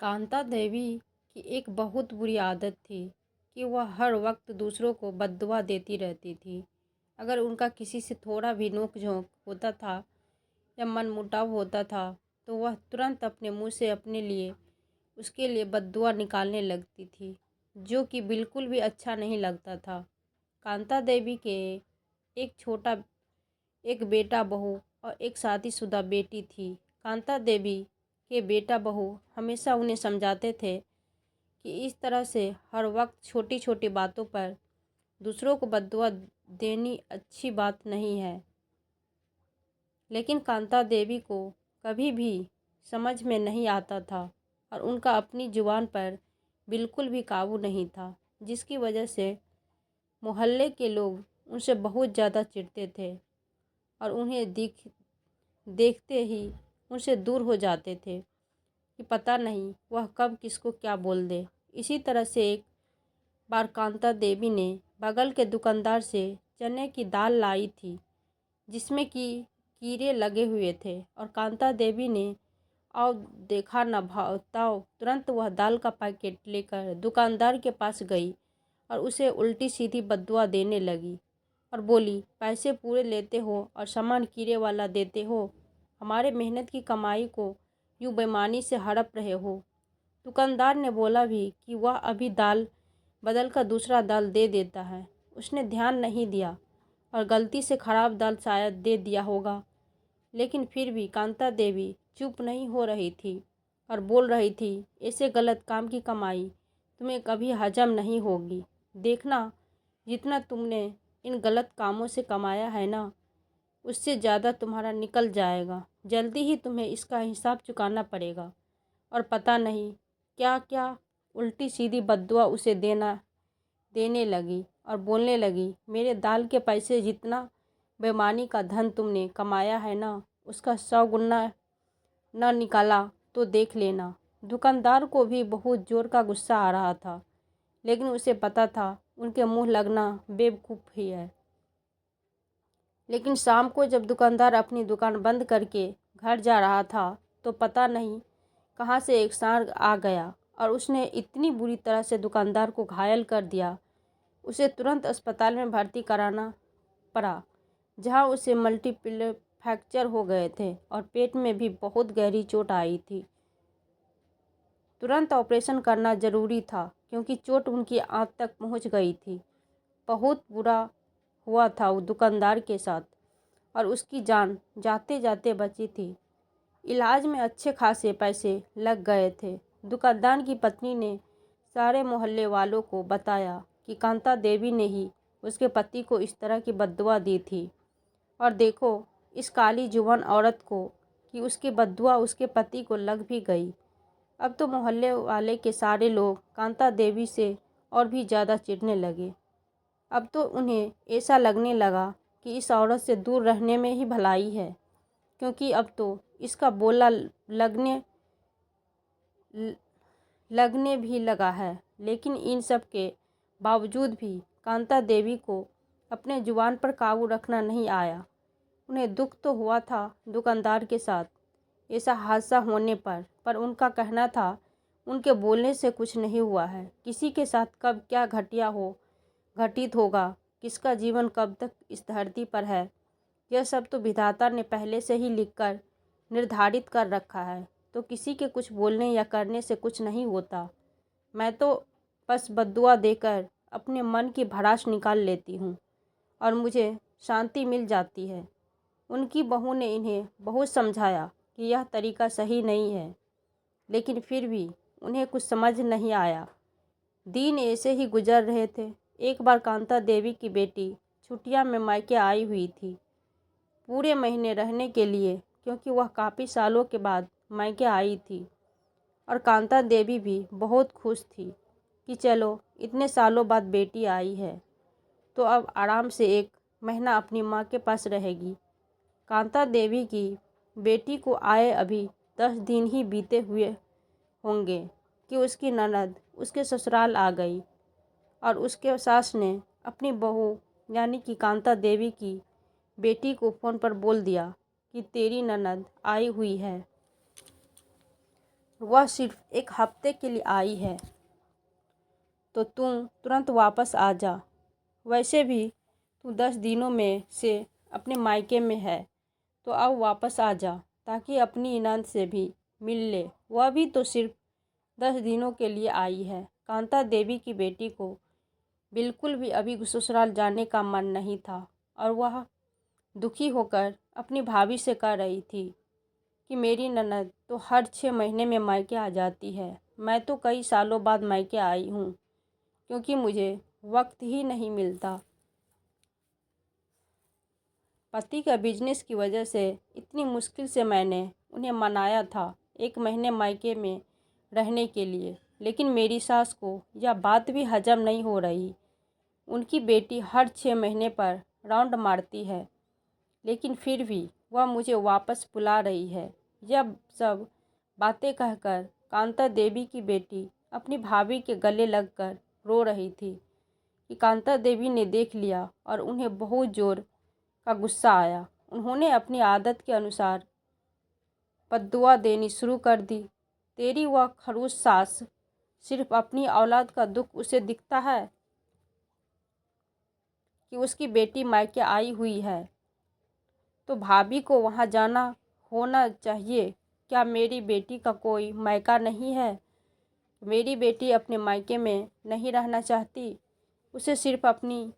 कांता देवी की एक बहुत बुरी आदत थी कि वह हर वक्त दूसरों को बद्दुआ देती रहती थी। अगर उनका किसी से थोड़ा भी नोक-झोंक होता था या मनमुटाव होता था, तो वह तुरंत अपने मुंह से अपने लिए उसके लिए बद्दुआ निकालने लगती थी, जो कि बिल्कुल भी अच्छा नहीं लगता था। कांता देवी के एक छोटा एक बेटा बहू और एक शादीशुदा बेटी थी। कांता देवी के बेटा बहू हमेशा उन्हें समझाते थे कि इस तरह से हर वक्त छोटी छोटी बातों पर दूसरों को बद्दुआ देनी अच्छी बात नहीं है। लेकिन कांता देवी को कभी भी समझ में नहीं आता था और उनका अपनी जुबान पर बिल्कुल भी काबू नहीं था, जिसकी वजह से मोहल्ले के लोग उनसे बहुत ज़्यादा चिढ़ते थे और उन्हें देखते ही उनसे दूर हो जाते थे कि पता नहीं वह कब किसको क्या बोल दे। इसी तरह से एक बार कांता देवी ने बगल के दुकानदार से चने की दाल लाई थी, जिसमें कि कीड़े लगे हुए थे, और कांता देवी ने और देखा न भावताओ तुरंत वह दाल का पैकेट लेकर दुकानदार के पास गई और उसे उल्टी सीधी बद्दुआ देने लगी और बोली, पैसे पूरे लेते हो और सामान कीड़े वाला देते हो। हमारे मेहनत की कमाई को यूँ बेईमानी से हड़प रहे हो। दुकानदार ने बोला भी कि वह अभी दाल बदल कर दूसरा दाल दे देता है। उसने ध्यान नहीं दिया और गलती से खराब दाल शायद दे दिया होगा, लेकिन फिर भी कांता देवी चुप नहीं हो रही थी और बोल रही थी, ऐसे गलत काम की कमाई तुम्हें कभी हजम नहीं होगी। देखना, जितना तुमने इन गलत कामों से कमाया है ना, उससे ज़्यादा तुम्हारा निकल जाएगा। जल्दी ही तुम्हें इसका हिसाब चुकाना पड़ेगा। और पता नहीं क्या क्या उल्टी सीधी बद्दुआ उसे देने लगी और बोलने लगी, मेरे दाल के पैसे जितना बेईमानी का धन तुमने कमाया है ना, उसका 100 गुना न निकाला तो देख लेना। दुकानदार को भी बहुत जोर का गुस्सा आ रहा था, लेकिन उसे पता था उनके मुंह लगना बेवकूफ़ी है। लेकिन शाम को जब दुकानदार अपनी दुकान बंद करके घर जा रहा था, तो पता नहीं कहाँ से एक सांड आ गया और उसने इतनी बुरी तरह से दुकानदार को घायल कर दिया। उसे तुरंत अस्पताल में भर्ती कराना पड़ा, जहाँ उसे मल्टीपल फ्रैक्चर हो गए थे और पेट में भी बहुत गहरी चोट आई थी। तुरंत ऑपरेशन करना ज़रूरी था, क्योंकि चोट उनकी आंत तक पहुँच गई थी। बहुत बुरा हुआ था वो दुकानदार के साथ, और उसकी जान जाते जाते बची थी। इलाज में अच्छे खासे पैसे लग गए थे। दुकानदार की पत्नी ने सारे मोहल्ले वालों को बताया कि कांता देवी ने ही उसके पति को इस तरह की बद्दुआ दी थी, और देखो इस काली जुबान औरत को कि उसकी बद्दुआ उसके पति को लग भी गई। अब तो मोहल्ले वाले के सारे लोग कांता देवी से और भी ज़्यादा चिढ़ने लगे। अब तो उन्हें ऐसा लगने लगा कि इस औरत से दूर रहने में ही भलाई है, क्योंकि अब तो इसका बोला लगने भी लगा है। लेकिन इन सब के बावजूद भी कांता देवी को अपने जुबान पर काबू रखना नहीं आया। उन्हें दुख तो हुआ था दुकानदार के साथ ऐसा हादसा होने पर उनका कहना था, उनके बोलने से कुछ नहीं हुआ है। किसी के साथ कब क्या घटित होगा, किसका जीवन कब तक इस धरती पर है, यह सब तो विधाता ने पहले से ही लिखकर निर्धारित कर रखा है। तो किसी के कुछ बोलने या करने से कुछ नहीं होता। मैं तो बस बद्दुआ देकर अपने मन की भड़ास निकाल लेती हूँ और मुझे शांति मिल जाती है। उनकी बहू ने इन्हें बहुत समझाया कि यह तरीका सही नहीं है, लेकिन फिर भी उन्हें कुछ समझ नहीं आया। दिन ऐसे ही गुजर रहे थे। एक बार कांता देवी की बेटी छुट्टियां में मायके आई हुई थी, पूरे महीने रहने के लिए, क्योंकि वह काफ़ी सालों के बाद मायके आई थी। और कांता देवी भी बहुत खुश थी कि चलो इतने सालों बाद बेटी आई है, तो अब आराम से 1 महीना अपनी माँ के पास रहेगी। कांता देवी की बेटी को आए अभी 10 दिन ही बीते हुए होंगे कि उसकी ननद उसके ससुराल आ गई, और उसके सास ने अपनी बहू यानी कि कांता देवी की बेटी को फ़ोन पर बोल दिया कि तेरी ननद आई हुई है। वह सिर्फ एक हफ्ते के लिए आई है, तो तुम तुरंत वापस आ जा। वैसे भी तू 10 दिनों में से अपने मायके में है, तो अब वापस आ जा ताकि अपनी नंद से भी मिल ले। वह भी तो सिर्फ 10 दिनों के लिए आई है। कांता देवी की बेटी को बिल्कुल भी अभी ससुराल जाने का मन नहीं था और वह दुखी होकर अपनी भाभी से कह रही थी कि मेरी ननद तो हर 6 महीने में मायके आ जाती है। मैं तो कई सालों बाद मायके आई हूँ क्योंकि मुझे वक्त ही नहीं मिलता। पति का बिजनेस की वजह से इतनी मुश्किल से मैंने उन्हें मनाया था 1 महीने मायके में रहने के लिए, लेकिन मेरी सास को यह बात भी हजम नहीं हो रही। उनकी बेटी हर 6 महीने पर राउंड मारती है, लेकिन फिर भी वह मुझे वापस बुला रही है। यह सब बातें कहकर कांता देवी की बेटी अपनी भाभी के गले लगकर रो रही थी कि कांता देवी ने देख लिया और उन्हें बहुत जोर का गुस्सा आया। उन्होंने अपनी आदत के अनुसार बद्दुआ देनी शुरू कर दी। तेरी वह खड़ूस सास, सिर्फ अपनी औलाद का दुख उसे दिखता है कि उसकी बेटी मायके आई हुई है तो भाभी को वहाँ जाना होना चाहिए। क्या मेरी बेटी का कोई मायका नहीं है? मेरी बेटी अपने मायके में नहीं रहना चाहती। उसे सिर्फ अपनी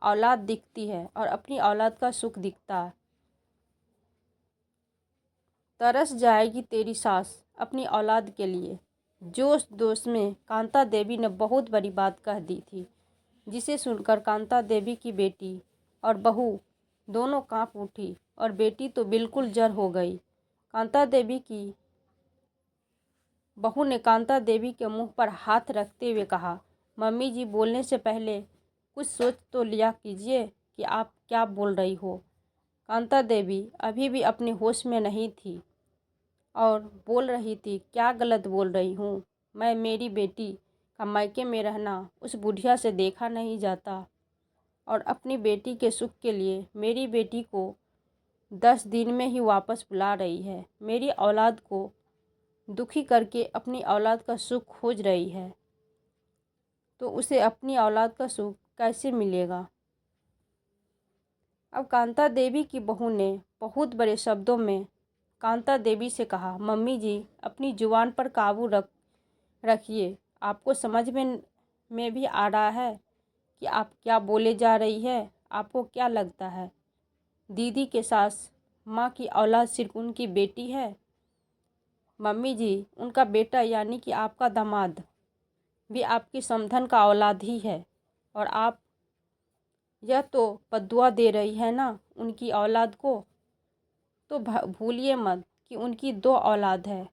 औलाद दिखती है और अपनी औलाद का सुख दिखता है। तरस जाएगी तेरी सास अपनी औलाद के लिए। जोश दोष में कांता देवी ने बहुत बड़ी बात कह दी थी, जिसे सुनकर कांता देवी की बेटी और बहू दोनों कांप उठी और बेटी तो बिल्कुल जर हो गई। कांता देवी की बहू ने कांता देवी के मुंह पर हाथ रखते हुए कहा, मम्मी जी, बोलने से पहले कुछ सोच तो लिया कीजिए कि आप क्या बोल रही हो। कांता देवी अभी भी अपने होश में नहीं थी और बोल रही थी, क्या गलत बोल रही हूँ मैं? मेरी बेटी का मायके में रहना उस बुढ़िया से देखा नहीं जाता और अपनी बेटी के सुख के लिए मेरी बेटी को 10 दिन में ही वापस बुला रही है। मेरी औलाद को दुखी करके अपनी औलाद का सुख खोज रही है, तो उसे अपनी औलाद का सुख कैसे मिलेगा? अब कांता देवी की बहू ने बहुत बड़े शब्दों में कांता देवी से कहा, मम्मी जी, अपनी जुबान पर काबू रखिए। आपको समझ में भी आ रहा है कि आप क्या बोले जा रही है? आपको क्या लगता है दीदी के सास माँ की औलाद सिर्फ उनकी बेटी है? मम्मी जी, उनका बेटा यानी कि आपका दामाद भी आपकी समधन का औलाद ही है और आप यह तो बद्दुआ दे रही है ना उनकी औलाद को। तो भूलिए मत कि उनकी 2 औलाद है,